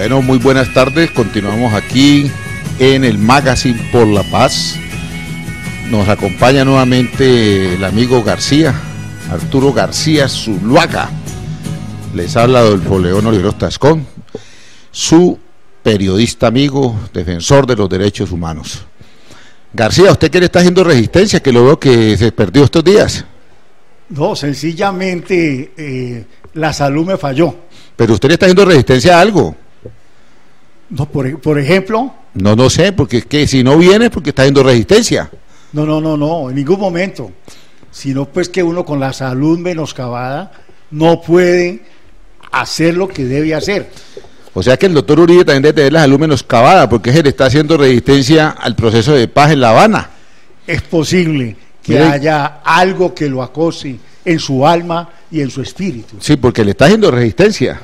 Bueno, muy buenas tardes. Continuamos aquí en el Magazine por la Paz. Nos acompaña nuevamente el amigo García, Arturo García Zuluaga. Les habla Adolfo León Oliveros Tascón, su periodista amigo, defensor de los derechos humanos. García, ¿usted qué le está haciendo resistencia? Que lo veo que se perdió estos días. No, sencillamente la salud me falló. Pero usted le está haciendo resistencia a algo. No, por ejemplo. No sé, porque es que si no viene es porque está haciendo resistencia. No, en ningún momento. Sino pues que uno con la salud menoscabada no puede hacer lo que debe hacer. O sea que el doctor Uribe también debe tener la salud menoscabada, porque él está haciendo resistencia al proceso de paz en La Habana. Es posible que haya algo que lo acose en su alma y en su espíritu. Sí, porque le está haciendo resistencia.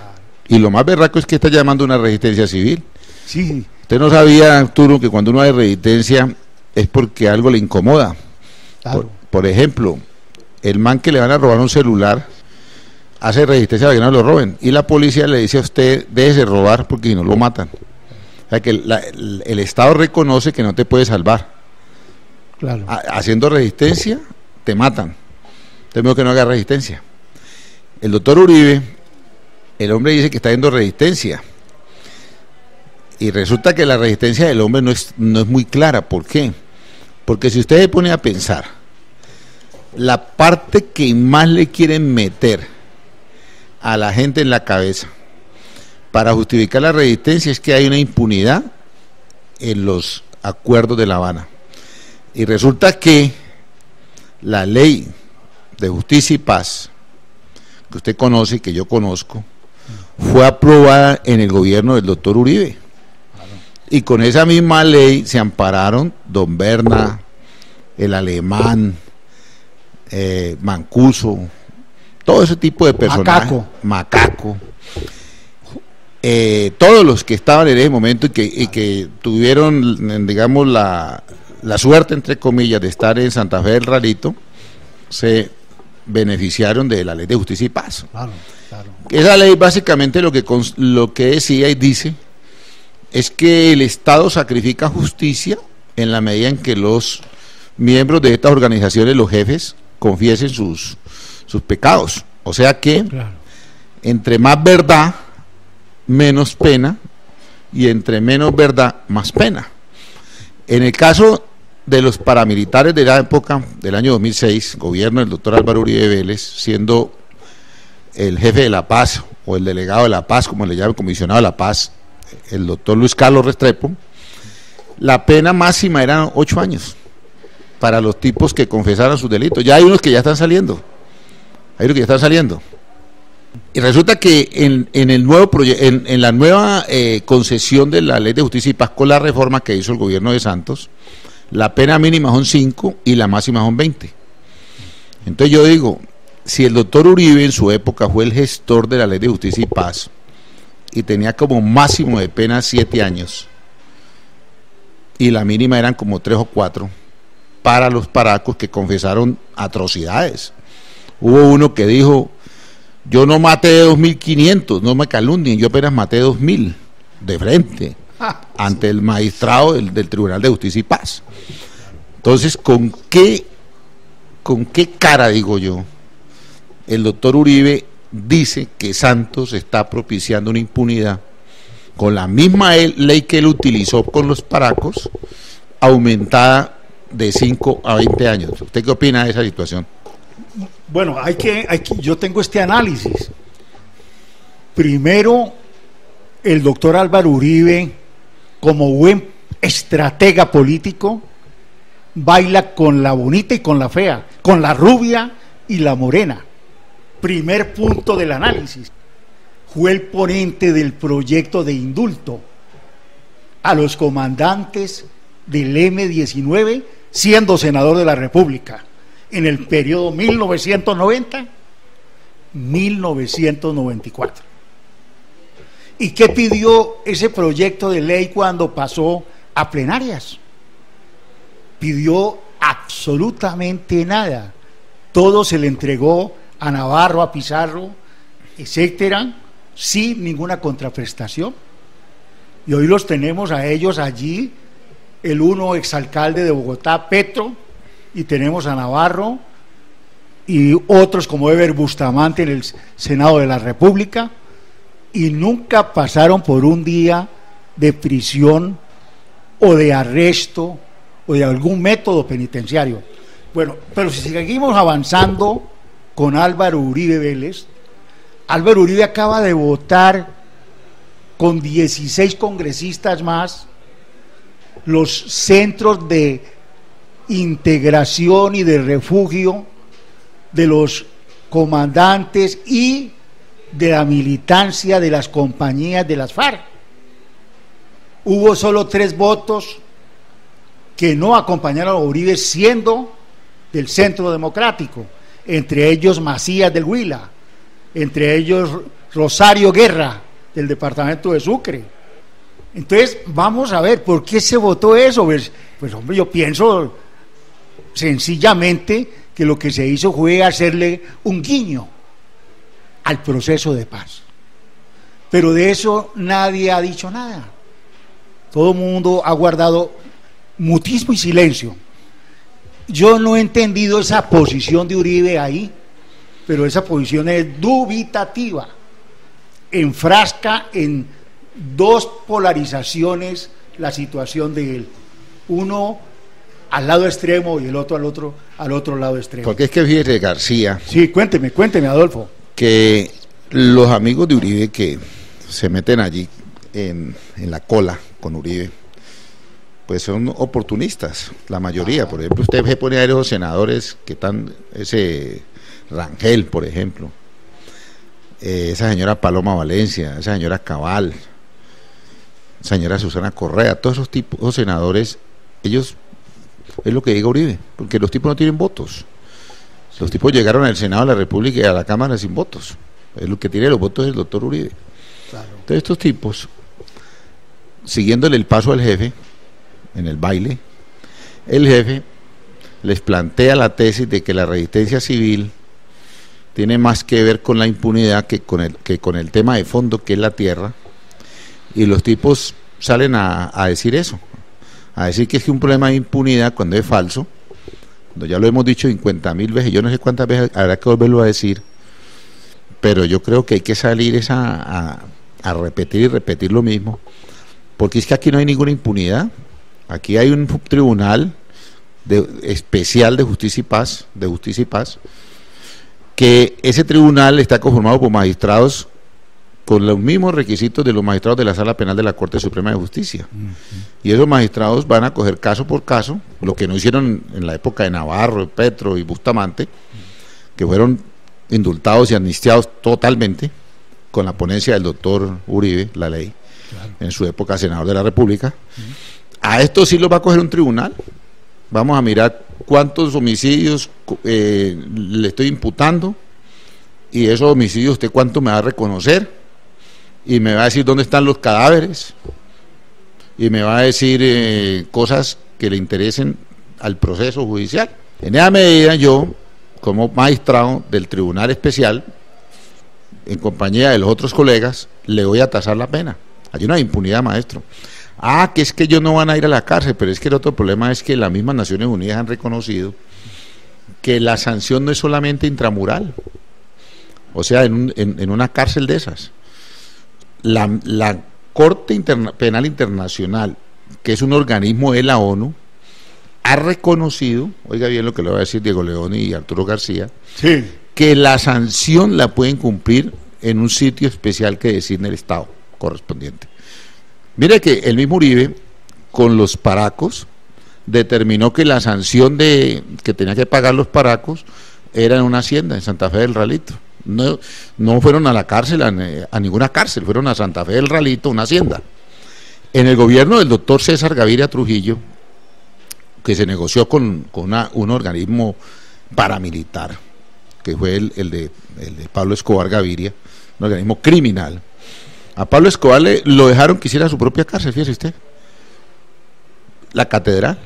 Y lo más berraco es que está llamando una resistencia civil. Sí. Usted no sabía, Arturo, que cuando uno hace resistencia es porque algo le incomoda. Claro. Por ejemplo, el man que le van a robar un celular hace resistencia para que no lo roben. Y la policía le dice a usted, déjese robar porque si no lo matan. O sea que el Estado reconoce que no te puede salvar. Claro. Haciendo resistencia, te matan. Entonces mejor que no haga resistencia. El doctor Uribe, el hombre dice que está haciendo resistencia. Y resulta que la resistencia del hombre no es muy clara. ¿Por qué? Porque si usted se pone a pensar, la parte que más le quieren meter a la gente en la cabeza para justificar la resistencia es que hay una impunidad en los acuerdos de La Habana. Y resulta que la ley de justicia y paz, que usted conoce y que yo conozco, fue aprobada en el gobierno del doctor Uribe. Y con esa misma ley se ampararon Don Berna, el Alemán, Mancuso, todo ese tipo de personajes, Macaco, todos los que estaban en ese momento y que tuvieron, digamos, la suerte, entre comillas, de estar en Santa Fe del Ralito, se beneficiaron de la ley de justicia y paz. Claro. Esa ley básicamente lo que decía y dice es que el Estado sacrifica justicia en la medida en que los miembros de estas organizaciones, los jefes, confiesen sus pecados. O sea que entre más verdad, menos pena, y entre menos verdad, más pena. En el caso de los paramilitares de la época del año 2006, gobierno del doctor Álvaro Uribe Vélez, siendo el jefe de la paz o el delegado de la paz, como le llama el comisionado de la paz, el doctor Luis Carlos Restrepo, la pena máxima eran 8 años para los tipos que confesaran sus delitos. Ya hay unos que ya están saliendo. Y resulta que en el nuevo en la nueva concesión de la ley de justicia y paz, con la reforma que hizo el gobierno de Santos, la pena mínima son 5 y la máxima son 20. Entonces yo digo, si el doctor Uribe en su época fue el gestor de la ley de justicia y paz y tenía como máximo de pena 7 años y la mínima eran como 3 o 4 para los paracos que confesaron atrocidades. Hubo uno que dijo, yo no maté 2.500, no me calumnien, yo apenas maté 2.000 de frente ante el magistrado del Tribunal de Justicia y Paz. Entonces, ¿con qué cara, digo yo, el doctor Uribe dice que Santos está propiciando una impunidad con la misma ley que él utilizó con los paracos, aumentada de 5 a 20 años? ¿Usted qué opina de esa situación? Bueno, yo tengo este análisis. Primero, el doctor Álvaro Uribe, como buen estratega político, baila con la bonita y con la fea, con la rubia y la morena. Primer punto del análisis. Fue el ponente del proyecto de indulto a los comandantes del M-19, siendo senador de la República en el periodo 1990-1994. ¿Y qué pidió ese proyecto de ley cuando pasó a plenarias? Pidió absolutamente nada. Todo se le entregó a Navarro, a Pizarro, etcétera, sin ninguna contraprestación. y hoy los tenemos a ellos allí, el uno exalcalde de Bogotá, Petro, y tenemos a Navarro y otros como Eber Bustamante en el Senado de la República, y nunca pasaron por un día de prisión o de arresto o de algún método penitenciario. Bueno, pero si seguimos avanzando con Álvaro Uribe Vélez, Álvaro Uribe acaba de votar con 16 congresistas más los centros de integración y de refugio de los comandantes y de la militancia de las compañías de las FARC. Hubo solo 3 votos que no acompañaron a Uribe, siendo del Centro Democrático, entre ellos Macías del Huila, entre ellos Rosario Guerra del departamento de Sucre. Entonces vamos a ver por qué se votó eso. Pues hombre, yo pienso sencillamente que lo que se hizo fue hacerle un guiño al proceso de paz, pero de eso nadie ha dicho nada. Todo el mundo ha guardado mutismo y silencio. Yo no he entendido esa posición de Uribe ahí, pero esa posición es dubitativa, enfrasca en 2 polarizaciones la situación de él, uno al lado extremo y el otro al otro lado extremo. Porque es que fíjese, García. Sí, cuénteme, Adolfo. Que los amigos de Uribe que se meten allí en la cola con Uribe, pues son oportunistas, la mayoría. Por ejemplo, usted se pone a ver esos senadores que están, ese Rangel, por ejemplo, esa señora Paloma Valencia, esa señora Cabal, esa señora Susana Correa, todos esos tipos, esos senadores, ellos, es lo que diga Uribe, porque los tipos no tienen votos. Los tipos llegaron al Senado de la República y a la Cámara sin votos. Es lo que tiene los votos el doctor Uribe. Claro. Entonces estos tipos, siguiéndole el paso al jefe, en el baile, el jefe les plantea la tesis de que la resistencia civil tiene más que ver con la impunidad que con el tema de fondo, que es la tierra, y los tipos salen a decir eso, a decir que es que un problema de impunidad cuando es falso, cuando ya lo hemos dicho 50.000 veces, yo no sé cuántas veces habrá que volverlo a decir, pero yo creo que hay que salir a repetir y repetir lo mismo, porque es que aquí no hay ninguna impunidad. Aquí hay un tribunal especial de justicia y paz, que ese tribunal está conformado por magistrados con los mismos requisitos de los magistrados de la Sala Penal de la Corte Suprema de Justicia. Y esos magistrados van a coger caso por caso, lo que no hicieron en la época de Navarro, Petro y Bustamante, que fueron indultados y amnistiados totalmente con la ponencia del doctor Uribe, la ley, claro, en su época senador de la República. A esto sí lo va a coger un tribunal. Vamos a mirar cuántos homicidios le estoy imputando, y esos homicidios usted cuánto me va a reconocer, y me va a decir dónde están los cadáveres, y me va a decir cosas que le interesen al proceso judicial. En esa medida yo, como magistrado del Tribunal Especial, en compañía de los otros colegas, le voy a tasar la pena. Hay una impunidad, maestro. Que es que ellos no van a ir a la cárcel, pero es que el otro problema es que las mismas Naciones Unidas han reconocido que la sanción no es solamente intramural, o sea, en una cárcel de esas. La Corte Penal Internacional, que es un organismo de la ONU, ha reconocido, oiga bien lo que le va a decir Diego León y Arturo García, sí, que la sanción la pueden cumplir en un sitio especial que designe el Estado correspondiente. Mire que el mismo Uribe, con los paracos, determinó que la sanción que tenía que pagar los paracos era en una hacienda, en Santa Fe del Ralito. No fueron a la cárcel, a ninguna cárcel, fueron a Santa Fe del Ralito, una hacienda. En el gobierno del doctor César Gaviria Trujillo, que se negoció con un organismo paramilitar, que fue el de Pablo Escobar Gaviria, un organismo criminal, a Pablo Escobar lo dejaron que hiciera su propia cárcel, fíjese usted, la catedral,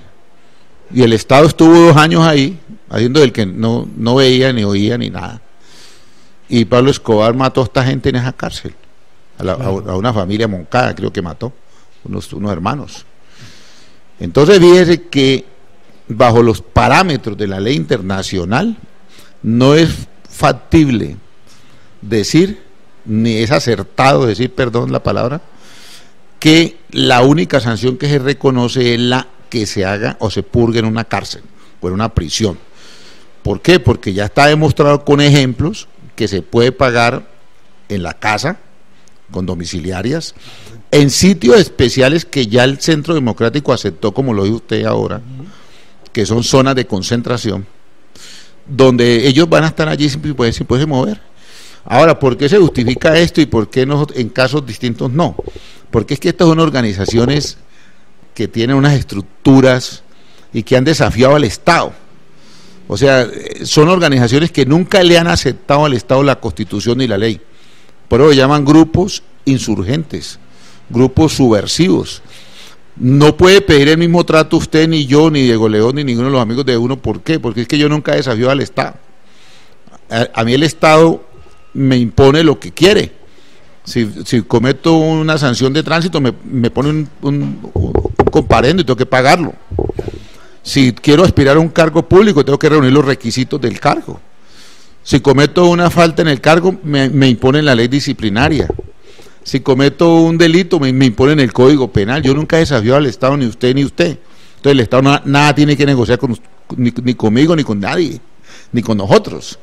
y el Estado estuvo 2 años ahí, haciendo del que no veía, ni oía, ni nada, y Pablo Escobar mató a esta gente en esa cárcel, a una familia Moncada, creo que mató, unos hermanos. Entonces fíjese que bajo los parámetros de la ley internacional no es factible decir, ni es acertado decir, perdón la palabra, que la única sanción que se reconoce es la que se haga o se purgue en una cárcel o en una prisión. ¿Por qué? Porque ya está demostrado con ejemplos que se puede pagar en la casa, con domiciliarias, en sitios especiales que ya el Centro Democrático aceptó, como lo dijo usted ahora, que son zonas de concentración, donde ellos van a estar allí sin poderse mover. Ahora, ¿por qué se justifica esto y por qué no, en casos distintos no? Porque es que estas son organizaciones que tienen unas estructuras y que han desafiado al Estado. O sea, son organizaciones que nunca le han aceptado al Estado la Constitución ni la ley. Por eso llaman grupos insurgentes, grupos subversivos. No puede pedir el mismo trato usted, ni yo, ni Diego León, ni ninguno de los amigos de uno. ¿Por qué? Porque es que yo nunca he desafiado al Estado. A mí el Estado me impone lo que quiere. Si cometo una sanción de tránsito, me pone un comparendo y tengo que pagarlo. Si quiero aspirar a un cargo público, tengo que reunir los requisitos del cargo. Si cometo una falta en el cargo, me imponen la ley disciplinaria. Si cometo un delito, me imponen el Código Penal. Yo nunca he desafiado al Estado, ni usted ni usted. Entonces el Estado nada tiene que negociar ni conmigo, ni con nadie, ni con nosotros.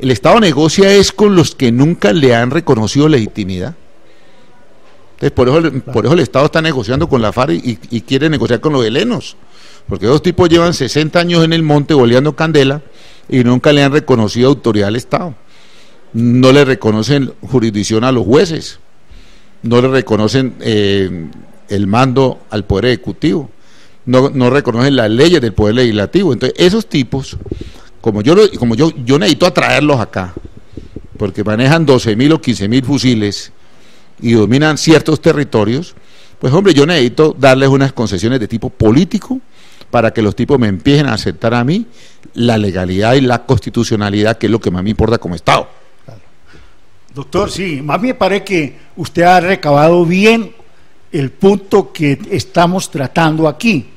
El Estado negocia es con los que nunca le han reconocido legitimidad. Entonces por eso el Estado está negociando con la FARC y quiere negociar con los helenos. Porque esos tipos llevan 60 años en el monte boleando candela y nunca le han reconocido autoridad al Estado. No le reconocen jurisdicción a los jueces, no le reconocen el mando al Poder Ejecutivo, no reconocen las leyes del Poder Legislativo. Entonces esos tipos, como yo necesito atraerlos acá, porque manejan 12.000 o 15.000 fusiles y dominan ciertos territorios, pues hombre, yo necesito darles unas concesiones de tipo político para que los tipos me empiecen a aceptar a mí la legalidad y la constitucionalidad, que es lo que más me importa como Estado. Doctor, sí, más me parece que usted ha recabado bien el punto que estamos tratando aquí,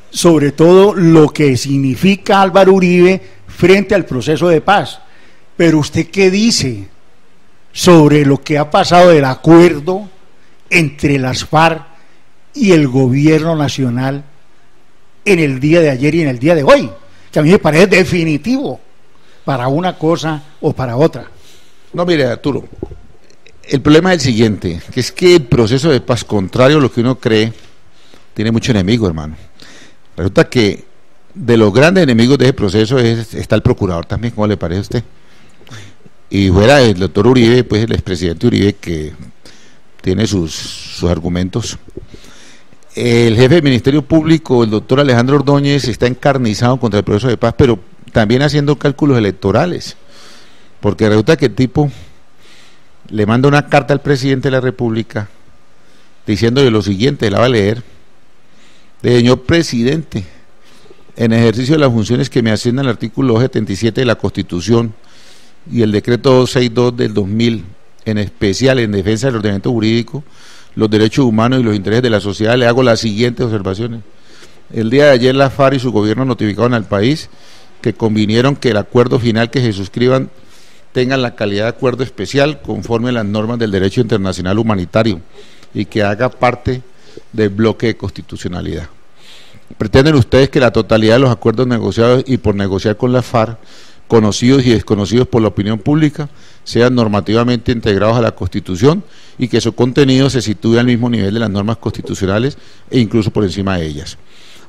sobre todo lo que significa Álvaro Uribe frente al proceso de paz. Pero usted, ¿qué dice sobre lo que ha pasado del acuerdo entre las FARC y el gobierno nacional en el día de ayer y en el día de hoy, que a mí me parece definitivo para una cosa o para otra? No, mire, Arturo, el problema es el siguiente, que es que el proceso de paz, contrario a lo que uno cree, tiene mucho enemigo, hermano. Resulta que de los grandes enemigos de ese proceso está el procurador también, ¿cómo le parece a usted? Y fuera el doctor Uribe, pues el expresidente Uribe, que tiene sus argumentos. El jefe del Ministerio Público, el doctor Alejandro Ordóñez, está encarnizado contra el proceso de paz, pero también haciendo cálculos electorales, porque resulta que el tipo le manda una carta al presidente de la República diciéndole lo siguiente, la va a leer: señor presidente, en ejercicio de las funciones que me asignan el artículo 77 de la Constitución y el decreto 262 del 2000, en especial en defensa del ordenamiento jurídico, los derechos humanos y los intereses de la sociedad, le hago las siguientes observaciones. El día de ayer la FARC y su gobierno notificaron al país que convinieron que el acuerdo final que se suscriban tenga la calidad de acuerdo especial conforme a las normas del derecho internacional humanitario y que haga parte del bloque de constitucionalidad. ¿Pretenden ustedes que la totalidad de los acuerdos negociados y por negociar con la FARC, conocidos y desconocidos por la opinión pública, sean normativamente integrados a la Constitución y que su contenido se sitúe al mismo nivel de las normas constitucionales e incluso por encima de ellas?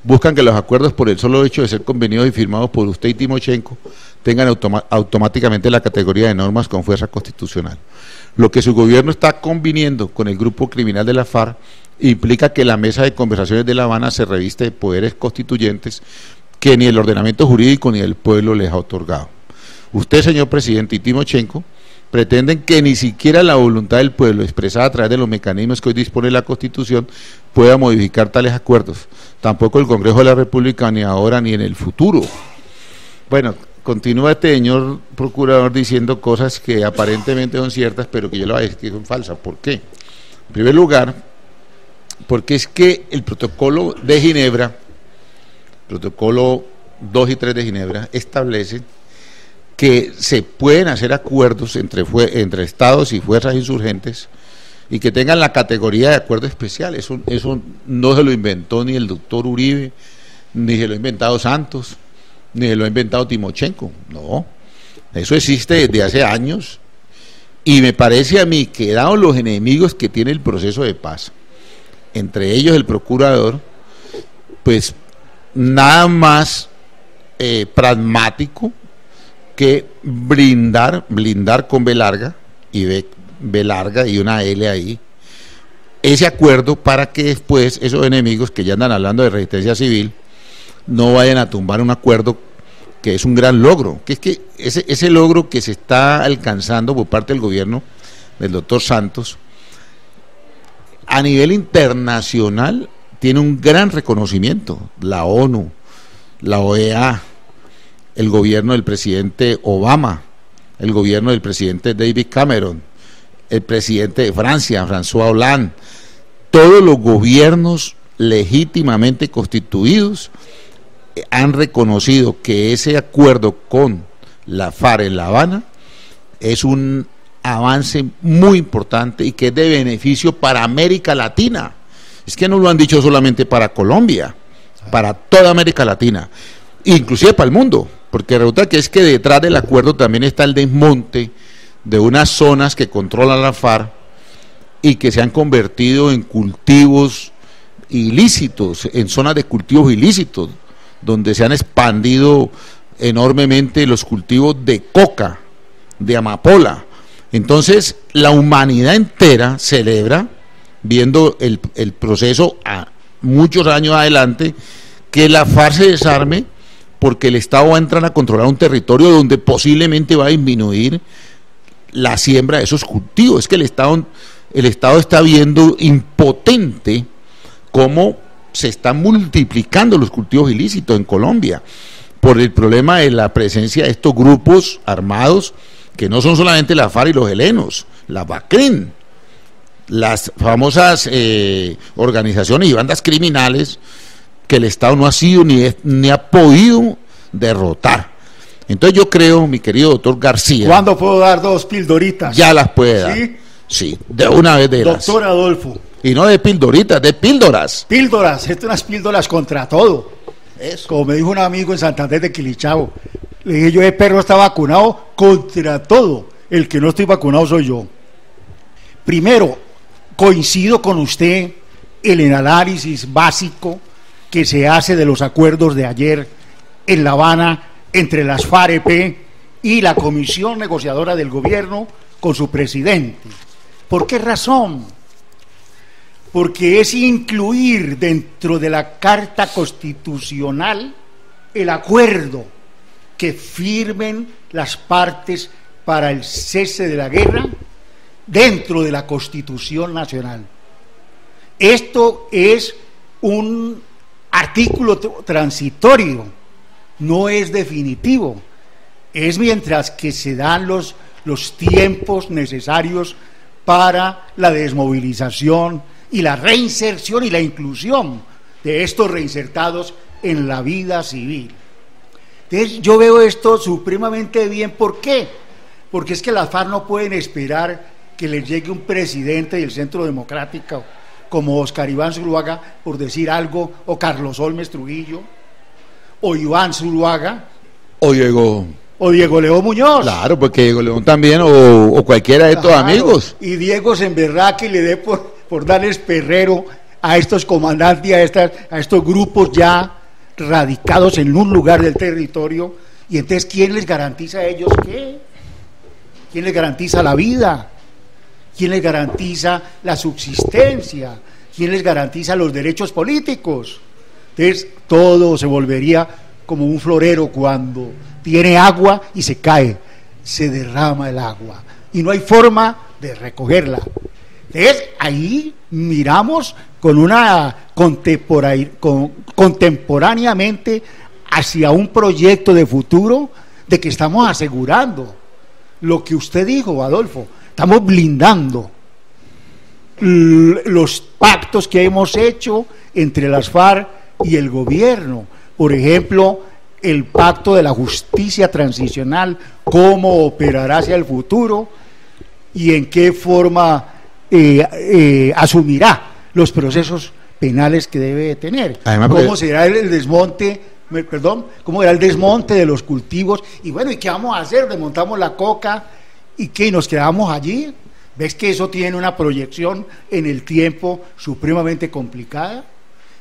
Buscan que los acuerdos, por el solo hecho de ser convenidos y firmados por usted y Timochenko, tengan automáticamente la categoría de normas con fuerza constitucional. Lo que su gobierno está conviniendo con el grupo criminal de la FARC implica que la mesa de conversaciones de La Habana se reviste de poderes constituyentes que ni el ordenamiento jurídico ni el pueblo les ha otorgado. Usted, señor presidente, y Timochenko pretenden que ni siquiera la voluntad del pueblo, expresada a través de los mecanismos que hoy dispone la Constitución, pueda modificar tales acuerdos. Tampoco el Congreso de la República, ni ahora ni en el futuro. Bueno, continúa este señor procurador diciendo cosas que aparentemente son ciertas, pero que yo le voy a decir que son falsas. ¿Por qué? En primer lugar, porque es que el protocolo de Ginebra, protocolo 2 y 3 de Ginebra, establece que se pueden hacer acuerdos entre estados y fuerzas insurgentes y que tengan la categoría de acuerdo especial. Eso no se lo inventó ni el doctor Uribe, ni se lo ha inventado Santos, ni se lo ha inventado Timochenko. No, eso existe desde hace años y me parece a mí que dados los enemigos que tiene el proceso de paz, entre ellos el procurador, pues nada más pragmático que blindar con B larga y B larga y una L ahí, ese acuerdo para que después esos enemigos que ya andan hablando de resistencia civil no vayan a tumbar un acuerdo que es un gran logro, que es que ese logro que se está alcanzando por parte del gobierno del doctor Santos a nivel internacional tiene un gran reconocimiento. La ONU, la OEA, el gobierno del presidente Obama, el gobierno del presidente David Cameron, el presidente de Francia, François Hollande, todos los gobiernos legítimamente constituidos han reconocido que ese acuerdo con la FARC en La Habana es un avance muy importante y que es de beneficio para América Latina. Es que no lo han dicho solamente para Colombia, para toda América Latina, inclusive para el mundo, porque resulta que es que detrás del acuerdo también está el desmonte de unas zonas que controla la FARC y que se han convertido en cultivos ilícitos, en zonas de cultivos ilícitos, donde se han expandido enormemente los cultivos de coca, de amapola. Entonces la humanidad entera celebra, viendo el proceso a muchos años adelante, que la FARC se desarme, porque el Estado va a entrar a controlar un territorio donde posiblemente va a disminuir la siembra de esos cultivos. Es que el Estado está viendo impotente cómo se están multiplicando los cultivos ilícitos en Colombia por el problema de la presencia de estos grupos armados que no son solamente la FARC y los helenos, la BACRIN, las famosas organizaciones y bandas criminales que el Estado no ha sido ni ha podido derrotar. Entonces yo creo, mi querido doctor García, ¿cuándo puedo dar 2 pildoritas? Ya las puede dar. ¿Sí? Sí, de una vez de las. Doctor Adolfo. Y no de pildoritas, de píldoras. Píldoras, estas son unas píldoras contra todo. Eso. Como me dijo un amigo en Santander de Quilichao, le dije yo, el perro está vacunado contra todo. El que no estoy vacunado soy yo. Primero, coincido con usted en el análisis básico que se hace de los acuerdos de ayer en La Habana entre las FARC-EP y la comisión negociadora del gobierno con su presidente. ¿Por qué razón? Porque es incluir dentro de la Carta Constitucional el acuerdo que firmen las partes para el cese de la guerra dentro de la Constitución Nacional. Esto es un artículo transitorio, no es definitivo, es mientras que se dan los tiempos necesarios para la desmovilización y la reinserción y la inclusión de estos reinsertados en la vida civil. Entonces yo veo esto supremamente bien. ¿Por qué? Porque es que las FARC no pueden esperar que les llegue un presidente del Centro Democrático como Oscar Iván Zuluaga, por decir algo, o Carlos Holmes Trujillo, o Iván Zuluaga, o Diego León Muñoz. Claro, porque Diego León también, o cualquiera de estos amigos. Y Diego se emberraque y le dé por darles perrero a estos comandantes, a estos grupos ya radicados en un lugar del territorio. Y entonces, ¿quién les garantiza a ellos qué? ¿Quién les garantiza la vida? ¿Quién les garantiza la subsistencia? ¿Quién les garantiza los derechos políticos? Entonces, todo se volvería como un florero cuando tiene agua y se cae, se derrama el agua y no hay forma de recogerla. Entonces, ahí miramos con una contemporáneamente hacia un proyecto de futuro de que estamos asegurando lo que usted dijo, Adolfo, estamos blindando los pactos que hemos hecho entre las FARC y el gobierno. Por ejemplo, el pacto de la justicia transicional, cómo operará hacia el futuro y en qué forma asumirá los procesos penales que debe tener. Además, cómo será el desmonte, cómo será el desmonte de los cultivos, y bueno, ¿y qué vamos a hacer? Desmontamos la coca y ¿qué? ¿Nos quedamos allí? ¿Ves que eso tiene una proyección en el tiempo supremamente complicada?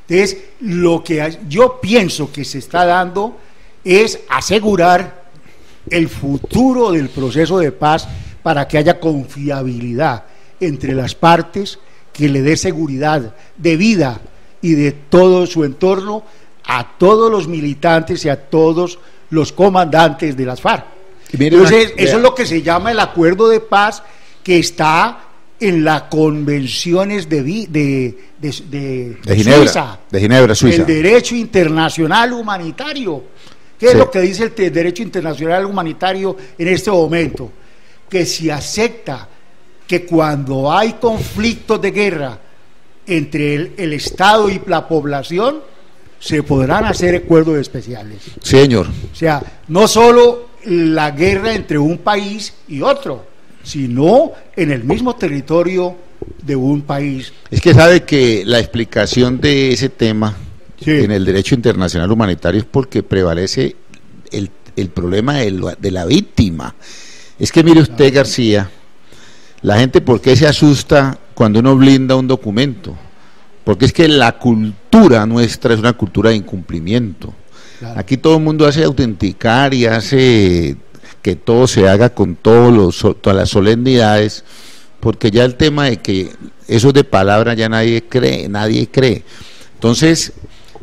Entonces, lo que yo pienso que se está dando es asegurar el futuro del proceso de paz para que haya confiabilidad entre las partes, que le dé seguridad de vida y de todo su entorno a todos los militantes y a todos los comandantes de las FARC. Entonces, eso es lo que se llama el acuerdo de paz, que está en las convenciones de Ginebra, Suiza. El derecho internacional humanitario. ¿Qué es lo que dice el derecho internacional humanitario en este momento? Que se acepta que cuando hay conflictos de guerra entre el Estado y la población, se podrán hacer acuerdos especiales. Señor. O sea, no solo la guerra entre un país y otro, sino en el mismo territorio de un país. Es que sabe que la explicación de ese tema en el derecho internacional humanitario es porque prevalece el problema de la víctima. Es que mire usted, García, la gente, ¿por qué se asusta cuando uno blinda un documento? Porque es que la cultura nuestra es una cultura de incumplimiento. Claro. Aquí todo el mundo hace autenticar y hace que todo se haga con todas las solemnidades, porque ya el tema de que eso de palabra ya nadie cree. Entonces,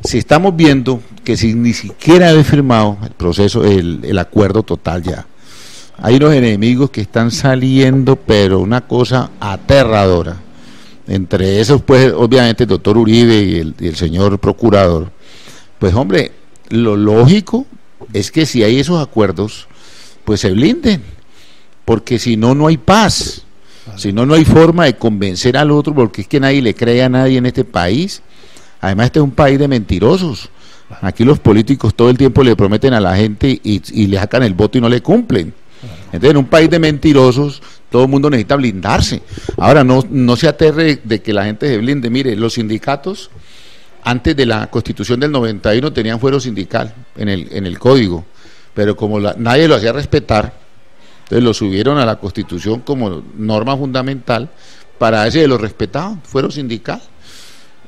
si estamos viendo que sin ni siquiera haber firmado el proceso, el acuerdo total ya, hay unos enemigos que están saliendo, pero una cosa aterradora. Entre esos, pues, obviamente el doctor Uribe y el señor procurador. Pues, hombre, lo lógico es que si hay esos acuerdos, pues se blinden, porque si no, no hay paz. Si no, no hay forma de convencer al otro, porque es que nadie le cree a nadie en este país. Además, este es un país de mentirosos. Aquí los políticos todo el tiempo le prometen a la gente y le sacan el voto y no le cumplen. Entonces, en un país de mentirosos, todo el mundo necesita blindarse. Ahora, no se aterre de que la gente se blinde. Mire, los sindicatos, antes de la Constitución del 91, tenían fuero sindical en el código, pero como nadie lo hacía respetar, entonces lo subieron a la Constitución como norma fundamental para ese de los respetados, fuero sindical.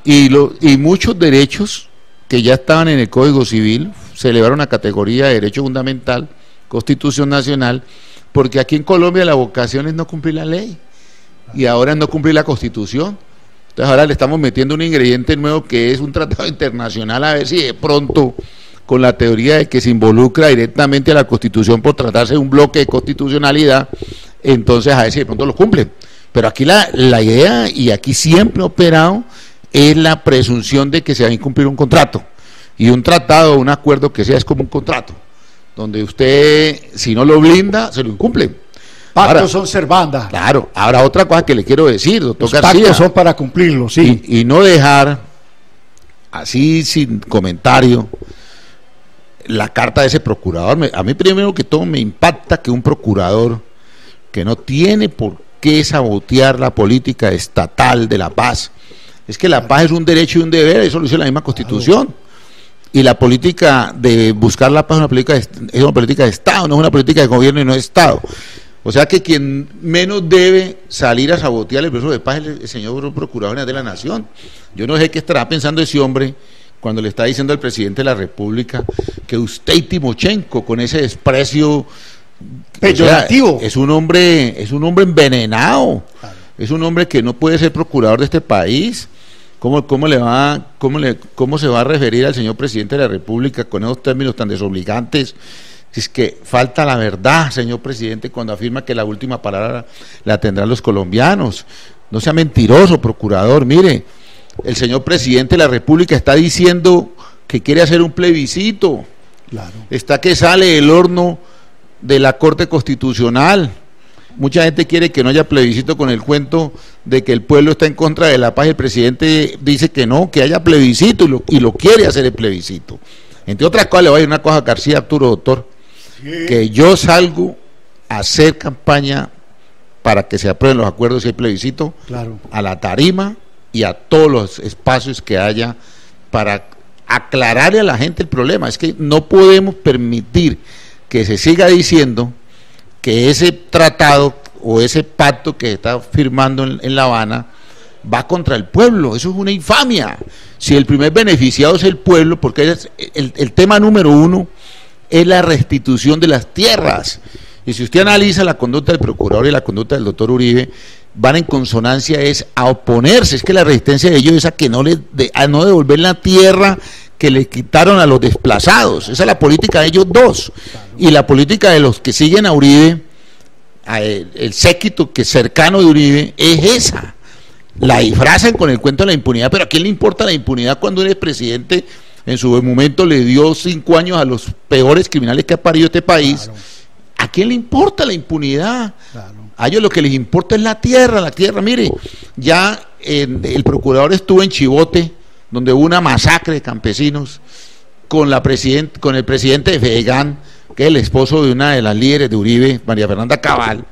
Y muchos derechos que ya estaban en el Código Civil se elevaron a categoría de derecho fundamental, Constitución Nacional, porque aquí en Colombia la vocación es no cumplir la ley y ahora es no cumplir la Constitución. Entonces ahora le estamos metiendo un ingrediente nuevo que es un tratado internacional, a ver si de pronto, con la teoría de que se involucra directamente a la Constitución por tratarse de un bloque de constitucionalidad, entonces a ver si de pronto lo cumplen. Pero aquí la idea, y aquí siempre ha operado, es la presunción de que se va a incumplir un contrato. Y un tratado, un acuerdo que sea, es como un contrato, donde usted, si no lo blinda, se lo incumple. Pactos son servanda. Claro. Ahora, otra cosa que le quiero decir, doctor García. Los pactos son para cumplirlos, sí. Y no dejar, así sin comentario, la carta de ese procurador. A mí primero que todo me impacta que un procurador que no tiene por qué sabotear la política estatal de la paz. Es que la paz es un derecho y un deber, eso lo dice la misma Constitución. Y la política de buscar la paz es una política de Estado, no es una política de gobierno y no de Estado. O sea que quien menos debe salir a sabotear el proceso de paz es el señor Procurador General de la Nación. Yo no sé qué estará pensando ese hombre cuando le está diciendo al presidente de la República que usted y Timochenko, con ese desprecio peyorativo, o sea, es un hombre envenenado. Claro. Es un hombre que no puede ser procurador de este país. ¿Cómo se va a referir al señor presidente de la República con esos términos tan desobligantes? Es que falta la verdad, señor presidente, cuando afirma que la última palabra la tendrán los colombianos. No sea mentiroso, procurador. Mire, el señor presidente de la República está diciendo que quiere hacer un plebiscito. Claro. Está que sale del horno de la Corte Constitucional mucha gente quiere que no haya plebiscito con el cuento de que el pueblo está en contra de la paz. El presidente dice que no, que haya plebiscito y lo quiere hacer el plebiscito. Entre otras cosas, le voy a decir una cosa a García Arturo, doctor, que yo salgo a hacer campaña para que se aprueben los acuerdos y el plebiscito, claro, a la tarima y a todos los espacios que haya para aclararle a la gente el problema. Es que no podemos permitir que se siga diciendo que ese tratado o ese pacto que se está firmando en La Habana va contra el pueblo. Eso es una infamia. Si el primer beneficiado es el pueblo, porque el tema número uno es la restitución de las tierras. Y si usted analiza la conducta del procurador y la conducta del doctor Uribe, van en consonancia es a oponerse. Es que la resistencia de ellos es a no devolver la tierra que le quitaron a los desplazados. Esa es la política de ellos dos. Y la política de los que siguen a Uribe, el séquito que es cercano de Uribe, es esa. La disfrazan con el cuento de la impunidad, pero ¿a quién le importa la impunidad cuando el presidente en su momento le dio 5 años a los peores criminales que ha parido este país? Claro. ¿A quién le importa la impunidad? Claro. A ellos lo que les importa es la tierra. Mire, ya el procurador estuvo en Chivote, donde hubo una masacre de campesinos, con el presidente de FEDEGAN, que es el esposo de una de las líderes de Uribe, María Fernanda Cabal,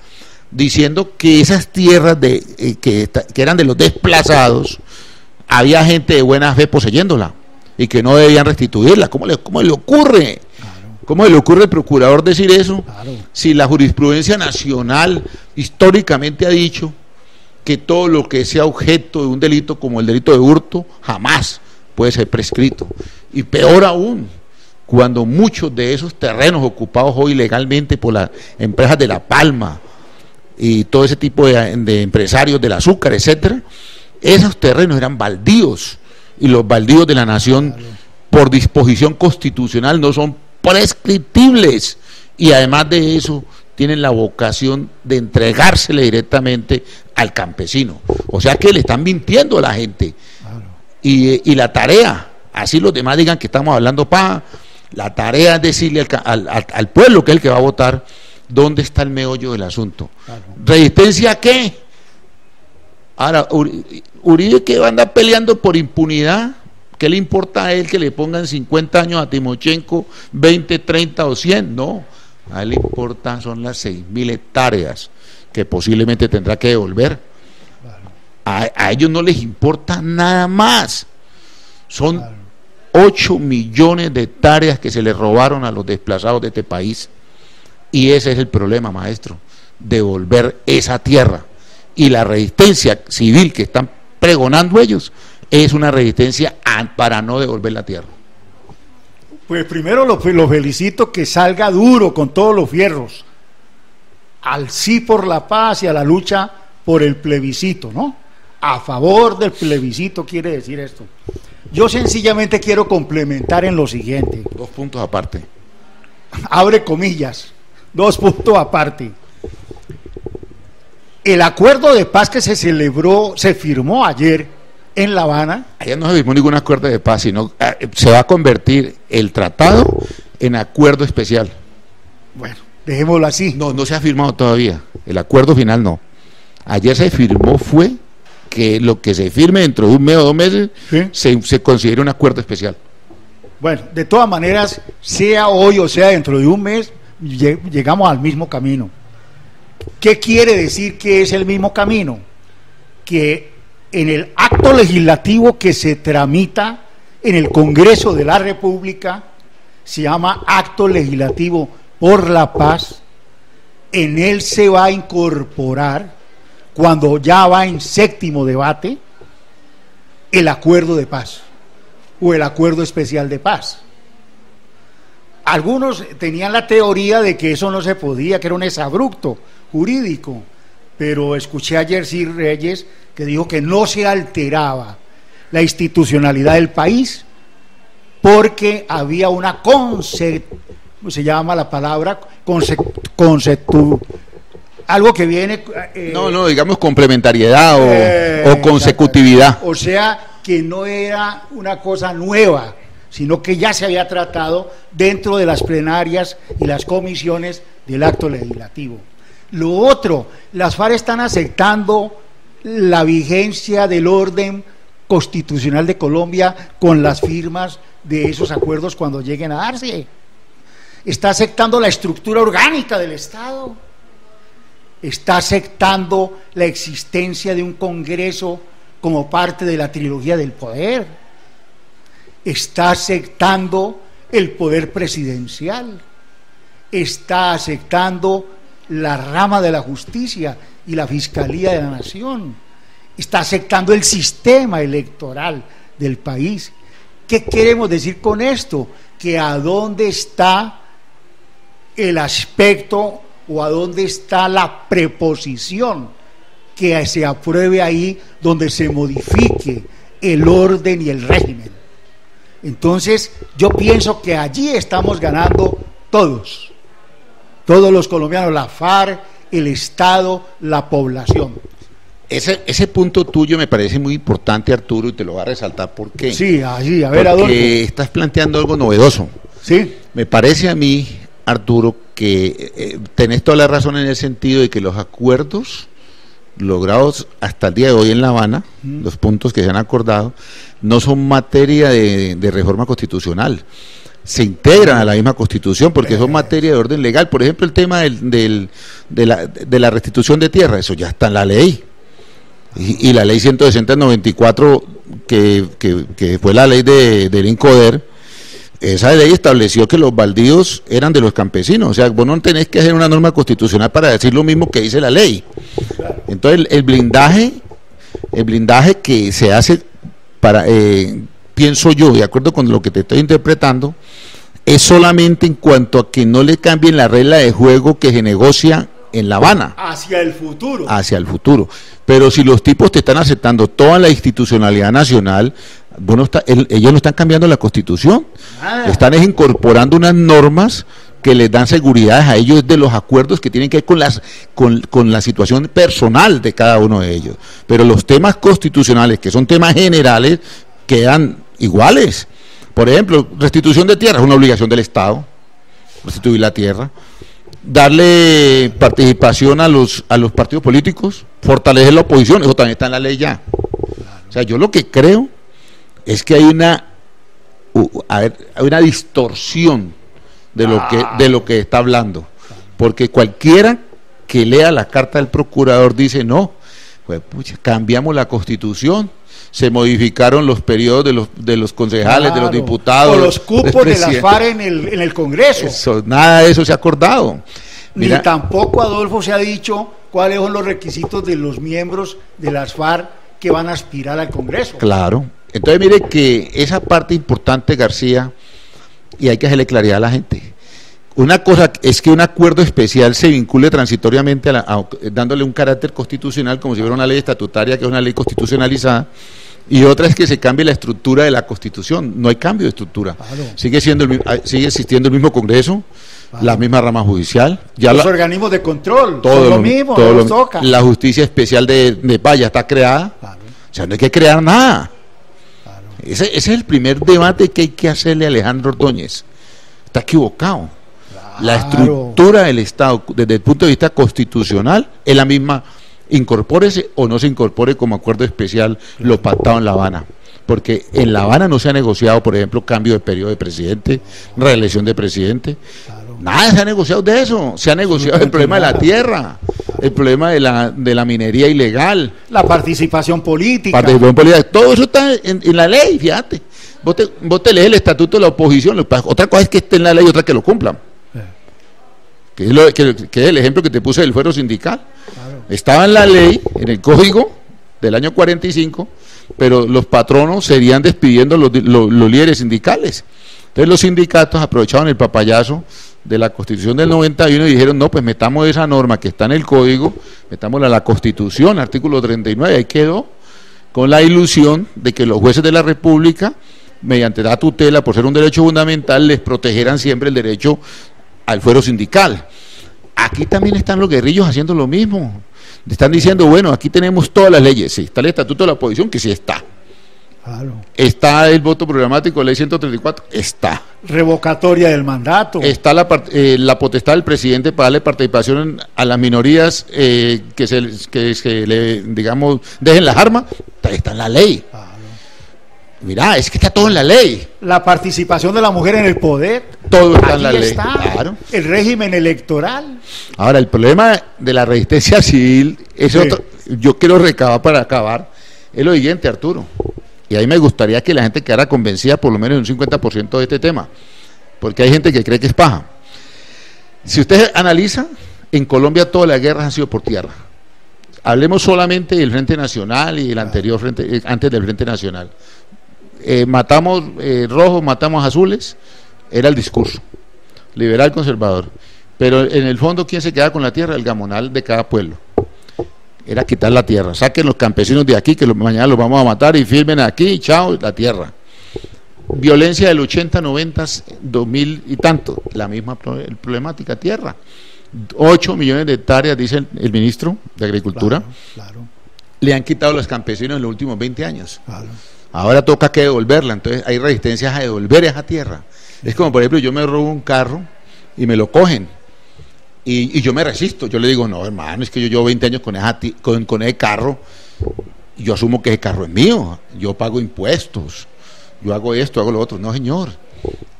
diciendo que esas tierras que eran de los desplazados, había gente de buena fe poseyéndola y que no debían restituirla. ¿Cómo le ocurre? ¿Cómo le ocurre al procurador decir eso? Claro. Si la jurisprudencia nacional históricamente ha dicho que todo lo que sea objeto de un delito como el delito de hurto jamás puede ser prescrito. Y peor aún, cuando muchos de esos terrenos ocupados hoy legalmente por las empresas de La Palma y todo ese tipo de empresarios del azúcar, etcétera, esos terrenos eran baldíos, y los baldíos de la nación, claro, por disposición constitucional no son prescriptibles, y además de eso tienen la vocación de entregársele directamente al campesino. O sea que le están mintiendo a la gente. Claro. Y la tarea, así los demás digan que estamos hablando la tarea es decirle al pueblo, que es el que va a votar, dónde está el meollo del asunto. Claro. ¿Resistencia a qué? Ahora, Uribe, que va a andar peleando por impunidad, ¿qué le importa a él que le pongan 50 años a Timochenko, 20, 30 o 100? No, a él le importan son las 6.000 hectáreas que posiblemente tendrá que devolver. Claro. A ellos no les importa nada más. Son, claro, 8 millones de hectáreas que se les robaron a los desplazados de este país, y ese es el problema, maestro, devolver esa tierra. Y la resistencia civil que están pregonando ellos es una resistencia para no devolver la tierra. Pues primero lo felicito, que salga duro con todos los fierros al sí por la paz y a la lucha por el plebiscito, ¿no? A favor del plebiscito quiere decir esto. Yo sencillamente quiero complementar en lo siguiente. 2 puntos aparte. Abre comillas, 2 puntos aparte. El acuerdo de paz que se firmó ayer en La Habana. Allá no se firmó ningún acuerdo de paz, sino se va a convertir el tratado en acuerdo especial. Bueno, dejémoslo así. No se ha firmado todavía, el acuerdo final no. Ayer se firmó fue que lo que se firme dentro de 1 mes o 2 meses, ¿sí?, se considere un acuerdo especial. Bueno, de todas maneras, sea hoy o sea dentro de 1 mes, llegamos al mismo camino. ¿Qué quiere decir que es el mismo camino? Que en el acto legislativo que se tramita en el Congreso de la República, se llama Acto Legislativo por la Paz, en él se va a incorporar, cuando ya va en 7º debate, el acuerdo de paz o el acuerdo especial de paz. Algunos tenían la teoría de que eso no se podía, que era un exabrupto jurídico, pero escuché a Jerzy Reyes que dijo que no se alteraba la institucionalidad del país porque había una ¿cómo se llama la palabra? Algo que viene... digamos complementariedad o consecutividad. O sea, que no era una cosa nueva, sino que ya se había tratado dentro de las plenarias y las comisiones del acto legislativo. Lo otro, las FARC están aceptando la vigencia del orden constitucional de Colombia con las firmas de esos acuerdos cuando lleguen a darse. Está aceptando la estructura orgánica del Estado. Está aceptando la existencia de un Congreso como parte de la trilogía del poder. Está aceptando el poder presidencial. Está aceptando la rama de la justicia y la fiscalía de la nación. Está aceptando el sistema electoral del país. ¿Qué queremos decir con esto? Que a dónde está el aspecto o a dónde está la preposición que se apruebe ahí donde se modifique el orden y el régimen. Entonces yo pienso que allí estamos ganando todos los colombianos, la FARC, el Estado, la población. Ese punto tuyo me parece muy importante, Arturo, y te lo voy a resaltar. ¿Por qué? Sí, allí, a ver, Adolfo. Porque estás planteando algo novedoso. Sí. Me parece a mí, Arturo, que tenés toda la razón en el sentido de que los acuerdos logrados hasta el día de hoy en La Habana, los puntos que se han acordado, no son materia de reforma constitucional. Se integran a la misma Constitución porque son materia de orden legal. Por ejemplo, el tema de la restitución de tierra, eso ya está en la ley. Y la ley 160 del 94, que fue la ley del INCODER, esa ley estableció que los baldíos eran de los campesinos. O sea, vos no tenés que hacer una norma constitucional para decir lo mismo que dice la ley. Entonces, el blindaje que se hace para... pienso yo, de acuerdo con lo que te estoy interpretando, es solamente en cuanto a que no le cambien la regla de juego que se negocia en La Habana. Hacia el futuro. Hacia el futuro. Pero si los tipos te están aceptando toda la institucionalidad nacional, ellos no están cambiando la Constitución. Están incorporando unas normas que les dan seguridades a ellos de los acuerdos que tienen que ver con la situación personal de cada uno de ellos. Pero los temas constitucionales, que son temas generales, quedan iguales. Por ejemplo, restitución de tierra es una obligación del Estado, restituir la tierra, darle participación a los partidos políticos, fortalecer la oposición, eso también está en la ley ya. O sea, yo lo que creo es que hay una distorsión de lo que está hablando, porque cualquiera que lea la carta del procurador dice, no, pues, pucha, cambiamos la Constitución, se modificaron los periodos de los concejales, claro, de los diputados, o los cupos de las FARC en el Congreso. Nada de eso se ha acordado. Mira, ni tampoco, Adolfo, se ha dicho cuáles son los requisitos de los miembros de las FARC que van a aspirar al Congreso. Claro. Entonces, mire que esa parte importante, García, y hay que hacerle claridad a la gente. Una cosa es que un acuerdo especial se vincule transitoriamente dándole un carácter constitucional como si fuera una ley estatutaria, que es una ley constitucionalizada, y otra es que se cambie la estructura de la Constitución. No hay cambio de estructura. Claro. Sigue existiendo el mismo Congreso, claro, la misma rama judicial, ya los organismos de control, todo lo mismo, no nos toca. La justicia especial de paz ya está creada, claro. O sea, no hay que crear nada. Claro. Ese es el primer debate que hay que hacerle a Alejandro Ordóñez. Está equivocado. La estructura del Estado, desde el punto de vista constitucional, es la misma, incorpórese o no se incorpore como acuerdo especial lo pactado en La Habana. Porque en La Habana no se ha negociado, por ejemplo, cambio de periodo de presidente, reelección de presidente. Nada se ha negociado de eso. Se ha negociado el problema de la tierra, el problema de la minería ilegal, la participación política. Todo eso está en la ley, fíjate. Vos te lees el estatuto de la oposición. Otra cosa es que esté en la ley, otra que lo cumplan. Que es el ejemplo que te puse del fuero sindical. Claro. Estaba en la ley, en el código del año 45, pero los patronos seguían despidiendo los líderes sindicales. Entonces los sindicatos aprovechaban el papayazo de la Constitución del 91 y dijeron, no, pues metamos esa norma que está en el código, metámosla a la Constitución, artículo 39, ahí quedó, con la ilusión de que los jueces de la República, mediante la tutela, por ser un derecho fundamental, les protegerán siempre el derecho al fuero sindical. Aquí también están los guerrillos haciendo lo mismo. Están diciendo, bueno, aquí tenemos todas las leyes, sí, está el estatuto de la oposición, que sí está. Claro. Está el voto programático, ley 134, está. Revocatoria del mandato. Está la potestad del presidente para darle participación a las minorías que se le, digamos, dejen las armas, está en la ley. Claro. Mirá, es que está todo en la ley. La participación de la mujer en el poder. Todo está en la ley. Está. Claro. El régimen electoral. Ahora, el problema de la resistencia civil es otro. Yo quiero recabar para acabar. Es lo siguiente, Arturo. Y ahí me gustaría que la gente quedara convencida por lo menos de un 50% de este tema. Porque hay gente que cree que es paja. Si usted analiza, en Colombia todas las guerras han sido por tierra. Hablemos solamente del Frente Nacional y el anterior frente, antes del Frente Nacional. Matamos rojos, matamos azules, era el discurso liberal conservador, pero en el fondo ¿quién se queda con la tierra? El gamonal de cada pueblo. Era quitar la tierra, saquen los campesinos de aquí que mañana los vamos a matar y firmen aquí, chao, la tierra. Violencia del 80, 90, 2000 y tanto, la misma problemática, tierra. 8 millones de hectáreas, dice el ministro de Agricultura, claro. Le han quitado a los campesinos en los últimos 20 años. Claro. Ahora toca que devolverla, entonces hay resistencias a devolver esa tierra. Es como, por ejemplo, yo me robo un carro y me lo cogen y yo me resisto, yo le digo, no hermano, es que yo llevo 20 años con ese carro, y yo asumo que ese carro es mío, yo pago impuestos, yo hago esto, hago lo otro. No señor,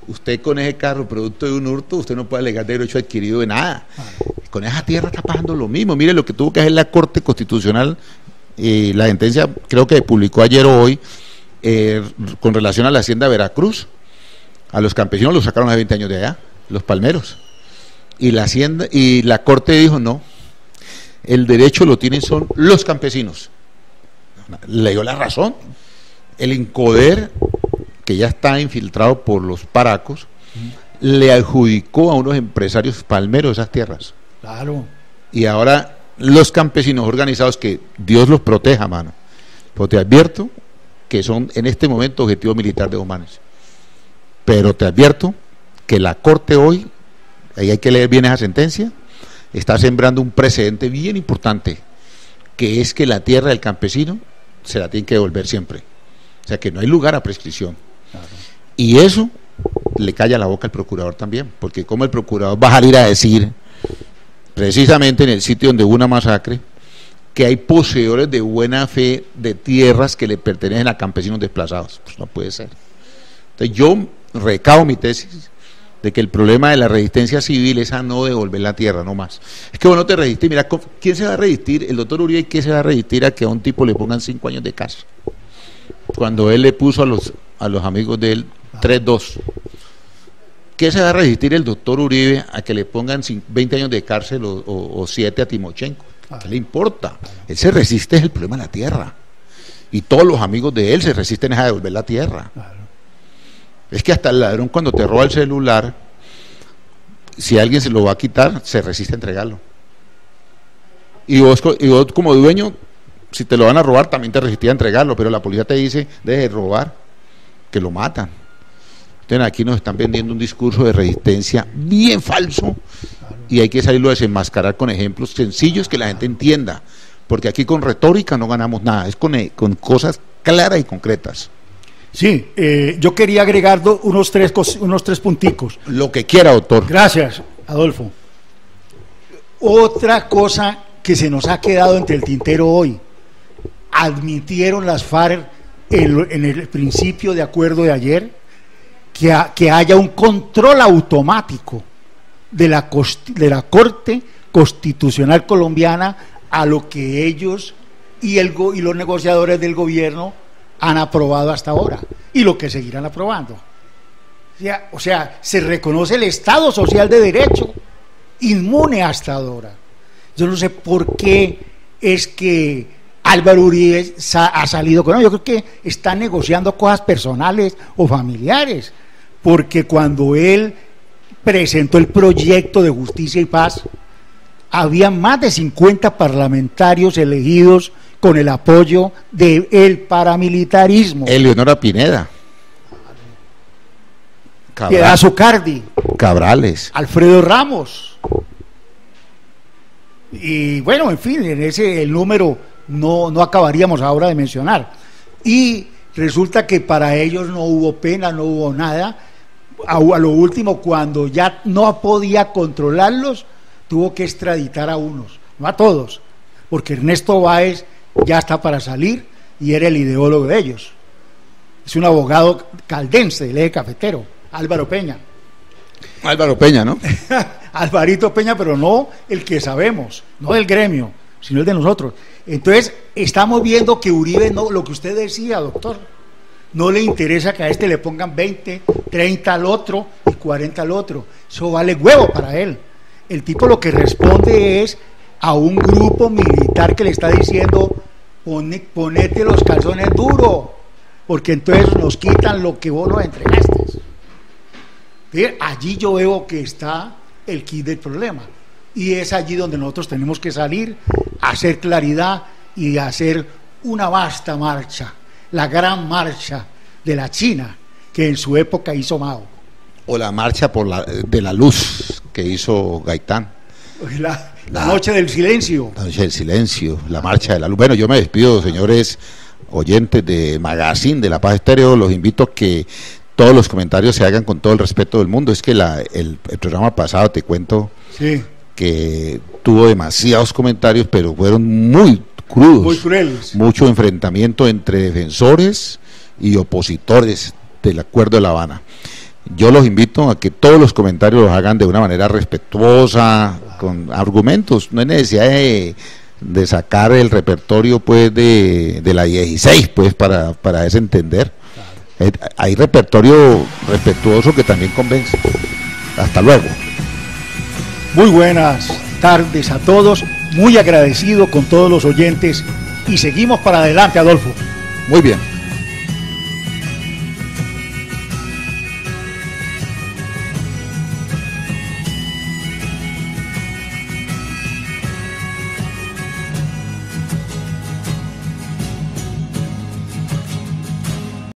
usted con ese carro, producto de un hurto, usted no puede alegar derecho adquirido de nada. Con esa tierra está pasando lo mismo. Mire lo que tuvo que hacer la Corte Constitucional, la sentencia creo que publicó ayer o hoy, con relación a la hacienda de Veracruz. A los campesinos los sacaron a 20 años de allá, los palmeros, y la hacienda y la Corte dijo no, el derecho lo tienen son los campesinos. Le dio la razón. El INCODER, que ya está infiltrado por los paracos, le adjudicó a unos empresarios palmeros esas tierras. Claro. Y ahora los campesinos organizados, que Dios los proteja, mano, pues te advierto que son en este momento objetivo militar de Omanes. Pero te advierto que la Corte hoy, ahí hay que leer bien esa sentencia, está sembrando un precedente bien importante, que es que la tierra del campesino se la tiene que devolver siempre. O sea que no hay lugar a prescripción. Claro. Y eso le calla la boca al procurador también, porque como el procurador va a salir a decir, precisamente en el sitio donde hubo una masacre, que hay poseedores de buena fe de tierras que le pertenecen a campesinos desplazados. Pues no puede ser. Entonces yo recabo mi tesis de que el problema de la resistencia civil es a no devolver la tierra, no más. Es que vos no te resistís. Mira, ¿quién se va a resistir? El doctor Uribe, ¿quién se va a resistir a que a un tipo le pongan 5 años de cárcel? Cuando él le puso a los amigos de él 3-2. ¿Qué se va a resistir el doctor Uribe a que le pongan 20 años de cárcel o 7 a Timochenko? ¿Qué le importa? Él se resiste, es el problema de la tierra. Y todos los amigos de él se resisten a devolver la tierra. Claro. Es que hasta el ladrón, cuando te roba el celular, si alguien se lo va a quitar, se resiste a entregarlo. Y vos como dueño, si te lo van a robar, también te resistís a entregarlo, pero la policía te dice, deje de robar, que lo matan. Entonces aquí nos están vendiendo un discurso de resistencia bien falso, y hay que salirlo a desenmascarar con ejemplos sencillos que la gente entienda, porque aquí con retórica no ganamos nada, es con cosas claras y concretas. Sí, yo quería agregar unos tres punticos. Lo que quiera, doctor. Gracias, Adolfo. Otra cosa que se nos ha quedado entre el tintero hoy, admitieron las FARC en el principio de acuerdo de ayer que haya un control automático de la Corte Constitucional colombiana a lo que ellos y los negociadores del gobierno han aprobado hasta ahora y lo que seguirán aprobando. O sea, se reconoce el Estado social de derecho inmune hasta ahora. Yo no sé por qué es que Álvaro Uribe ha salido con ello. Yo creo que está negociando cosas personales o familiares, porque cuando él presentó el proyecto de Justicia y Paz, había más de 50 parlamentarios elegidos con el apoyo del paramilitarismo. Eleonora Pineda, Piedad Zucardi, Cabrales, Alfredo Ramos, y bueno, en fin, el número no acabaríamos ahora de mencionar. Y Resulta que para ellos no hubo pena, no hubo nada. A lo último, cuando ya no podía controlarlos, tuvo que extraditar a unos, no a todos, porque Ernesto Báez ya está para salir y era el ideólogo de ellos. Es un abogado caldense, del eje cafetero, Álvaro Peña. Álvaro Peña, ¿no? Alvarito Peña, pero no el que sabemos, no del gremio, sino el de nosotros. Entonces, estamos viendo que Uribe, no, lo que usted decía, doctor, no le interesa que a este le pongan 20, 30 al otro y 40 al otro. Eso vale huevo para él. El tipo lo que responde es a un grupo militar que le está diciendo, ponete los calzones duros, porque entonces nos quitan lo que vos nos entregaste. Allí yo veo que está el quid del problema, y es allí donde nosotros tenemos que salir a hacer claridad y a hacer una vasta marcha, la gran marcha de la China que en su época hizo Mao, o la marcha de la luz que hizo Gaitán, la noche del silencio, la noche del silencio, la marcha de la luz. Bueno, yo me despido, señores oyentes de Magazine de La Paz Estéreo. Los invito a que todos los comentarios se hagan con todo el respeto del mundo. Es que el programa pasado, te cuento, sí, que tuvo demasiados comentarios, pero fueron muy crudos, muy crueles, mucho enfrentamiento entre defensores y opositores del Acuerdo de La Habana. Yo los invito a que todos los comentarios los hagan de una manera respetuosa, con argumentos. No hay necesidad de sacar el repertorio pues de la 16 pues para desentender. Hay repertorio respetuoso que también convence. Hasta luego. Muy buenas tardes a todos, muy agradecido con todos los oyentes y seguimos para adelante, Adolfo. Muy bien.